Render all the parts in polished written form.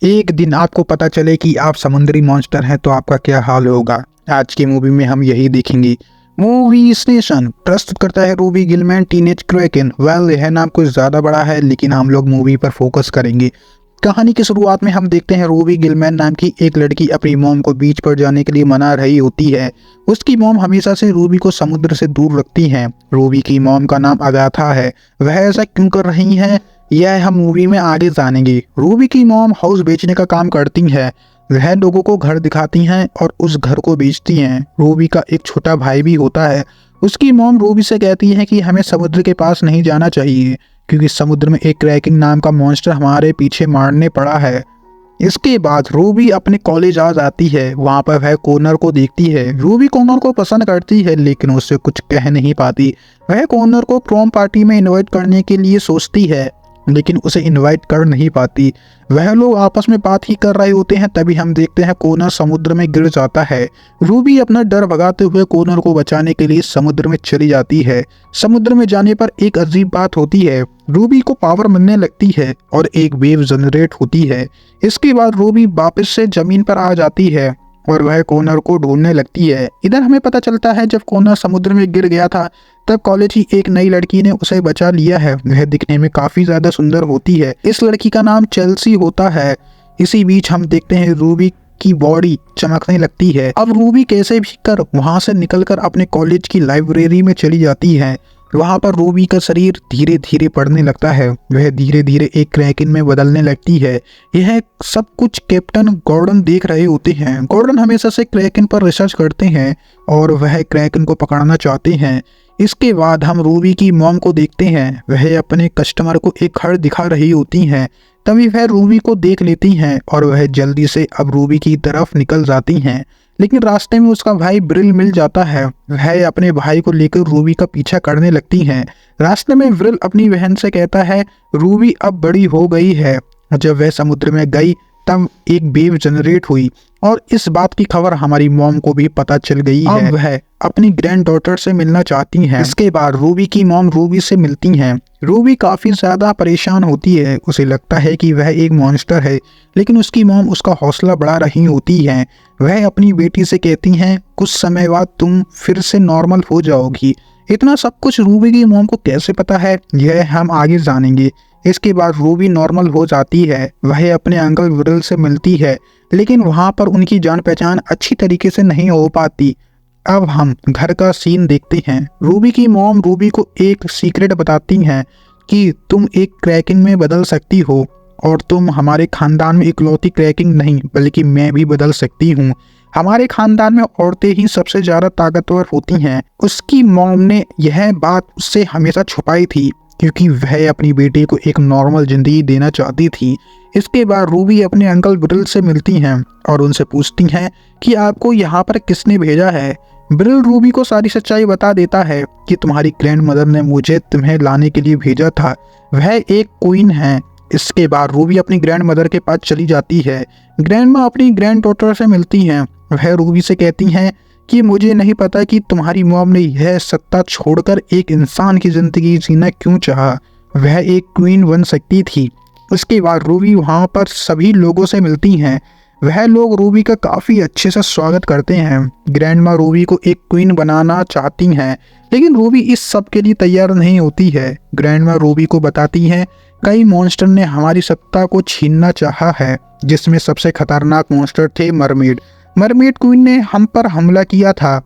एक दिन आपको पता चले कि आप समुद्री मॉन्स्टर हैं तो आपका क्या हाल होगा। आज की मूवी में हम यही देखेंगे। मूवी स्टेशन प्रस्तुत करता है Ruby Gillman teenage Kraken. Well, यह नाम कुछ ज़्यादा बड़ा है लेकिन हम लोग मूवी पर फोकस करेंगे। कहानी की शुरुआत में हम देखते हैं रूबी गिलमैन नाम की एक लड़की अपनी मॉम को बीच पर जाने के लिए मना रही होती है। उसकी मॉम हमेशा से रूबी को समुद्र से दूर रखती हैं। रूबी की मॉम का नाम अगाथा है। वह ऐसा क्यों कर रही हैं यह हम मूवी में आगे जानेंगे। रूबी की मॉम हाउस बेचने का काम करती है। वह लोगों को घर दिखाती हैं और उस घर को बेचती हैं। रूबी का एक छोटा भाई भी होता है। उसकी मॉम रूबी से कहती है कि हमें समुद्र के पास नहीं जाना चाहिए क्योंकि समुद्र में एक क्रैकिंग नाम का मॉन्स्टर हमारे पीछे मारने पड़ा है। इसके बाद रूबी अपने कॉलेज आ जाती है। वहाँ पर वह कॉर्नर को देखती है। रूबी कॉर्नर को पसंद करती है लेकिन उससे कुछ कह नहीं पाती। वह कॉर्नर को प्रॉम पार्टी में इनवाइट करने के लिए सोचती है लेकिन उसे इनवाइट कर नहीं पाती। वह लोग आपस में बात ही कर रहे होते हैं, तभी हम देखते हैं कॉर्नर समुद्र में गिर जाता है। रूबी अपना डर भगाते हुए कॉर्नर को बचाने के लिए समुद्र में चली जाती है। समुद्र में जाने पर एक अजीब बात होती है। रूबी को पावर मिलने लगती है और एक वेव जनरेट होती है। इसके बाद रूबी वापस से जमीन पर आ जाती है और वह कॉर्नर को ढूंढने लगती है। इधर हमें पता चलता है जब कॉर्नर समुद्र में गिर गया था तब कॉलेज की एक नई लड़की ने उसे बचा लिया है। वह दिखने में काफी ज्यादा सुंदर होती है। इस लड़की का नाम चेल्सी होता है। इसी बीच हम देखते हैं रूबी की बॉडी चमकने लगती है। अब रूबी कैसे भी कर वहां से निकलकर अपने कॉलेज की लाइब्रेरी में चली जाती है। वहां पर रूबी का शरीर धीरे धीरे बढ़ने लगता है। वह धीरे धीरे एक क्रैकन में बदलने लगती है। यह सब कुछ कैप्टन गॉर्डन देख रहे होते हैं। गॉर्डन हमेशा से क्रैकन पर रिसर्च करते हैं और वह क्रैकन को पकड़ना चाहते हैं। इसके बाद हम रूबी की मॉम को देखते हैं। वह अपने कस्टमर को एक घर दिखा रही होती हैं। तभी वह रूबी को देख लेती हैं और वह जल्दी से अब रूबी की तरफ निकल जाती हैं। लेकिन रास्ते में उसका भाई ब्रिल मिल जाता है। वह अपने भाई को लेकर रूबी का पीछा करने लगती हैं। रास्ते में ब्रिल अपनी बहन से कहता है रूबी अब बड़ी हो गई है। जब वह समुद्र में गई तब एक वेव जनरेट हुई और इस बात की खबर हमारी मॉम को भी पता चल गई है। अब वह अपनी ग्रैंड डॉटर से मिलना चाहती हैं। इसके बाद रूबी की मॉम रूबी से मिलती हैं। रूबी काफी ज्यादा परेशान होती है। उसे लगता है कि वह एक मॉन्स्टर है लेकिन उसकी मॉम उसका हौसला बढ़ा रही होती है। वह अपनी बेटी से कहती हैं कुछ समय बाद तुम फिर से नॉर्मल हो जाओगी। इतना सब कुछ रूबी की मॉम को कैसे पता है यह हम आगे जानेंगे। इसके बाद रूबी नॉर्मल हो जाती है। वह अपने अंकल ब्रिल से मिलती है लेकिन वहां पर उनकी जान पहचान अच्छी तरीके से नहीं हो पाती। अब हम घर का सीन देखते हैं। रूबी की मॉम रूबी को एक सीक्रेट बताती हैं कि तुम एक क्रैकिंग में बदल सकती हो और तुम हमारे खानदान में इकलौती क्रैकिंग नहीं बल्कि मैं भी बदल सकती हूँ। हमारे खानदान में औरतें ही सबसे ज्यादा ताकतवर होती हैं। उसकी मॉम ने यह बात उससे हमेशा छुपाई थी क्योंकि वह अपनी बेटी को एक नॉर्मल जिंदगी देना चाहती थी। इसके बाद रूबी अपने अंकल ब्रिल से मिलती हैं और उनसे पूछती हैं कि आपको यहाँ पर किसने भेजा है। ब्रिल रूबी को सारी सच्चाई बता देता है कि तुम्हारी ग्रैंड मदर ने मुझे तुम्हें लाने के लिए भेजा था। वह एक क्वीन है। इसके बाद रूबी अपनी ग्रैंड मदर के पास चली जाती है। ग्रैंड माँ अपनी ग्रैंड डॉटर से मिलती हैं। वह रूबी से कहती हैं कि मुझे नहीं पता कि तुम्हारी मॉम ने यह सत्ता छोड़कर एक इंसान की जिंदगी जीना क्यों चाहा। वह एक क्वीन बन सकती थी। उसके बाद रूबी वहाँ पर सभी लोगों से मिलती हैं। वह लोग रूबी का काफ़ी अच्छे से स्वागत करते हैं। ग्रैंड माँ रूबी को एक क्वीन बनाना चाहती हैं लेकिन रूबी इस सब के लिए तैयार नहीं होती है। ग्रैंड माँ रूबी को बताती हैं कई मॉन्स्टर ने हमारी सत्ता को छीनना चाहा है जिसमें सबसे खतरनाक मॉन्स्टर थे मरमेड। मरमेड क्वीन ने हम पर हमला किया था।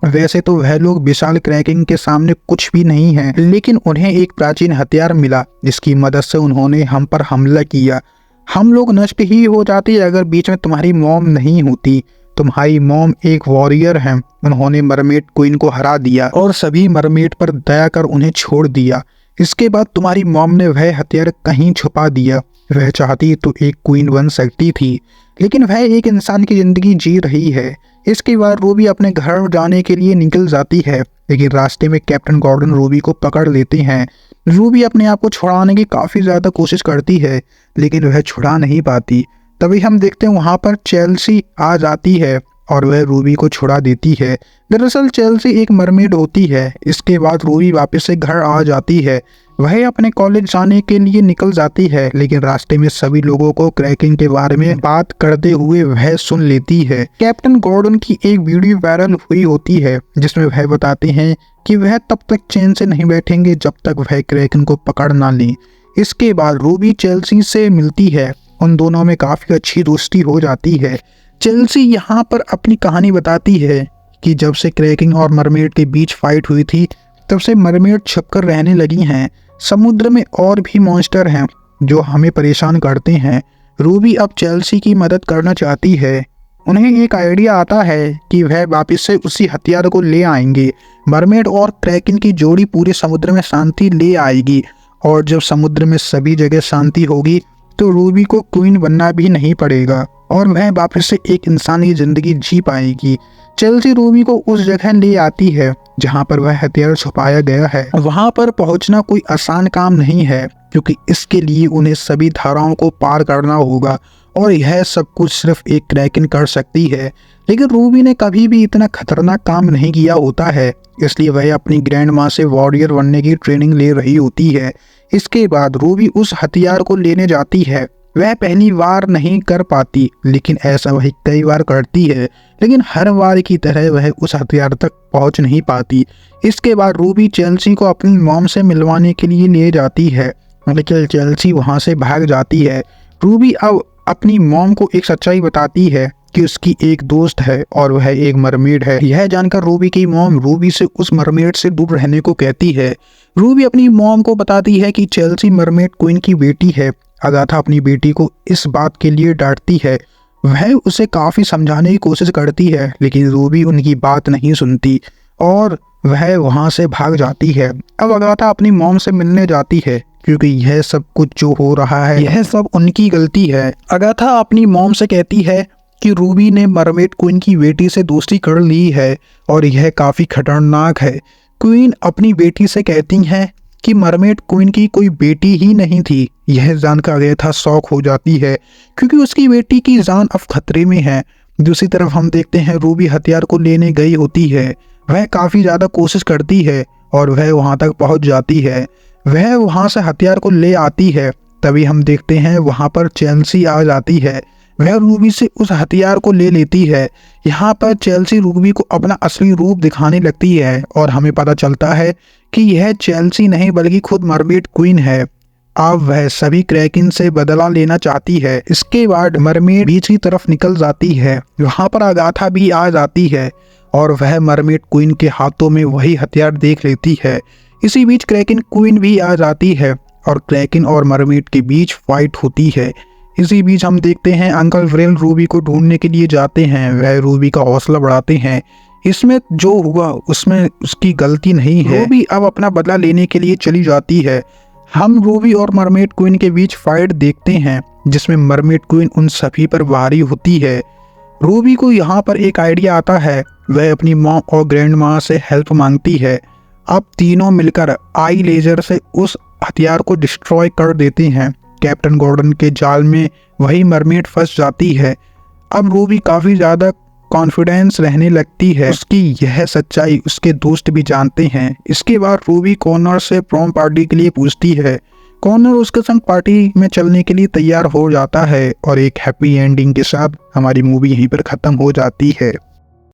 वैसे तो वह लोग विशाल क्रैकिंग के सामने कुछ भी नहीं है लेकिन उन्हें एक प्राचीन हथियार मिला जिसकी मदद से उन्होंने हम पर हमला किया। हम लोग नष्ट ही हो जाते अगर बीच में तुम्हारी मॉम नहीं होती। तुम्हारी मॉम एक वॉरियर है। उन्होंने मरमेड क्वीन को हरा दिया और सभी मरमेड पर दया कर उन्हें छोड़ दिया। इसके बाद तुम्हारी मॉम ने वह हथियार कहीं छुपा दिया। वह चाहती तो एक क्वीन बन सकती थी लेकिन वह एक इंसान की जिंदगी जी रही है। इसके बाद रूबी अपने घर जाने के लिए निकल जाती है लेकिन रास्ते में कैप्टन गॉर्डन रूबी को पकड़ लेते हैं। रूबी अपने आप को छुड़ाने की काफ़ी ज़्यादा कोशिश करती है लेकिन वह छुड़ा नहीं पाती। तभी हम देखते हैं वहाँ पर चेल्सी आ जाती है। और वह रूबी को छुड़ा देती है। दरअसल चेल्सी एक मरमेड होती है। इसके बाद रूबी वापस से घर आ जाती है। वह अपने कॉलेज जाने के लिए निकल जाती है, लेकिन रास्ते में सभी लोगों को क्रैकिंग के बारे में बात करते हुए वह सुन लेती है। कैप्टन गॉर्डन की एक वीडियो वायरल हुई होती है जिसमें वह बताते हैं कि वह तब तक चैन से नहीं बैठेंगे जब तक वह क्रैकिंग को पकड़ ना लें। इसके बाद रूबी चेल्सी से मिलती है। उन दोनों में काफ़ी अच्छी दोस्ती हो जाती है। चेल्सी यहाँ पर अपनी कहानी बताती है कि जब से क्रैकिंग और मरमेड के बीच फाइट हुई थी तब से मरमेड छुपकर रहने लगी हैं। समुद्र में और भी मॉन्स्टर हैं जो हमें परेशान करते हैं। रूबी अब चेल्सी की मदद करना चाहती है। उन्हें एक आइडिया आता है कि वह वापस से उसी हथियार को ले आएंगे। मरमेड और क्रैकिंग की जोड़ी पूरे समुद्र में शांति ले आएगी, और जब समुद्र में सभी जगह शांति होगी तो रूबी को क्वीन बनना भी नहीं पड़ेगा और वह वापस से एक इंसानी जिंदगी जी पाएगी। चेल्सी रूबी को उस जगह ले आती है जहां पर वह हथियार छुपाया गया है। वहां पर पहुंचना कोई आसान काम नहीं है, क्योंकि इसके लिए उन्हें सभी धाराओं को पार करना होगा और यह सब कुछ सिर्फ एक क्रैकिंग कर सकती है। लेकिन रूबी ने कभी भी इतना खतरनाक काम नहीं किया होता है, इसलिए वह अपनी ग्रैंड माँ से वॉरियर बनने की ट्रेनिंग ले रही होती है। इसके बाद रूबी उस हथियार को लेने जाती है। वह पहली बार नहीं कर पाती, लेकिन ऐसा वह कई बार करती है, लेकिन हर बार की तरह वह उस हथियार तक पहुंच नहीं पाती। इसके बाद रूबी चेल्सी को अपनी मॉम से मिलवाने के लिए ले जाती है, लेकिन चेल्सी वहां से भाग जाती है। रूबी अब अपनी मॉम को एक सच्चाई बताती है कि उसकी एक दोस्त है और वह एक मरमेड है। यह जानकर रूबी की मॉम रूबी से उस मरमेड से दूर रहने को कहती है। रूबी अपनी मॉम को बताती है कि चेल्सी मरमेड क्वीन की बेटी है। अगाथा अपनी बेटी को इस बात के लिए डांटती है। वह उसे काफ़ी समझाने की कोशिश करती है, लेकिन रूबी उनकी बात नहीं सुनती और वह वहां से भाग जाती है। अब अगाथा अपनी मॉम से मिलने जाती है, क्योंकि यह सब कुछ जो हो रहा है यह सब उनकी गलती है। अगाथा अपनी मॉम से कहती है कि रूबी ने मरमेड क्वीन की बेटी से दोस्ती कर ली है और यह काफ़ी खतरनाक है। क्वीन अपनी बेटी से कहती है कि मरमेड क्वीन की कोई बेटी ही नहीं थी। यह जानकर अगाथा शॉक हो जाती है, क्योंकि उसकी बेटी की जान अब खतरे में है। दूसरी तरफ हम देखते हैं रूबी हथियार को लेने गई होती है। वह काफ़ी ज़्यादा कोशिश करती है और वह वहां तक पहुंच जाती है। वह वहां से हथियार को ले आती है। तभी हम देखते हैं वहां पर चेल्सी आ जाती है। वह रूबी से उस हथियार को ले लेती है। यहाँ पर चेल्सी रूबी को अपना असली रूप दिखाने लगती है और हमें पता चलता है कि यह चेल्सी नहीं बल्कि खुद मरमेड क्वीन है। अब वह सभी क्रैकिंग से बदला लेना चाहती है। इसके बाद मरमेड बीच की तरफ निकल जाती है। वहाँ पर अगाथा भी आ जाती है और वह मरमेड क्वीन के हाथों में वही हथियार देख लेती है। इसी बीच क्रैकिंग क्वीन भी आ जाती है और क्रैकिंग और मरमेड के बीच फाइट होती है। इसी बीच हम देखते हैं अंकल व्रेल रूबी को ढूंढने के लिए जाते हैं। वह रूबी का हौसला बढ़ाते हैं। इसमें जो हुआ उसमें उसकी गलती नहीं है। रूबी अब अपना बदला लेने के लिए चली जाती है। हम रूबी और मरमेड क्वीन के बीच फाइट देखते हैं, जिसमें मरमेड क्वीन उन सभी पर भारी होती है। रूबी को यहाँ पर एक आइडिया आता है। वह अपनी मॉम और ग्रैंड माँ से हेल्प मांगती है। अब तीनों मिलकर आई लेजर से उस हथियार को डिस्ट्रॉय कर देते हैं। कैप्टन गॉर्डन के जाल में वही मरमेड फंस जाती है। अब रूबी काफ़ी ज़्यादा कॉन्फिडेंस रहने लगती है। उसकी यह सच्चाई उसके दोस्त भी जानते हैं। इसके बाद रूबी कॉनर से प्रॉम पार्टी के लिए पूछती है। कॉनर उसके संग पार्टी में चलने के लिए तैयार हो जाता है और एक हैप्पी एंडिंग के साथ हमारी मूवी यहीं पर ख़त्म हो जाती है।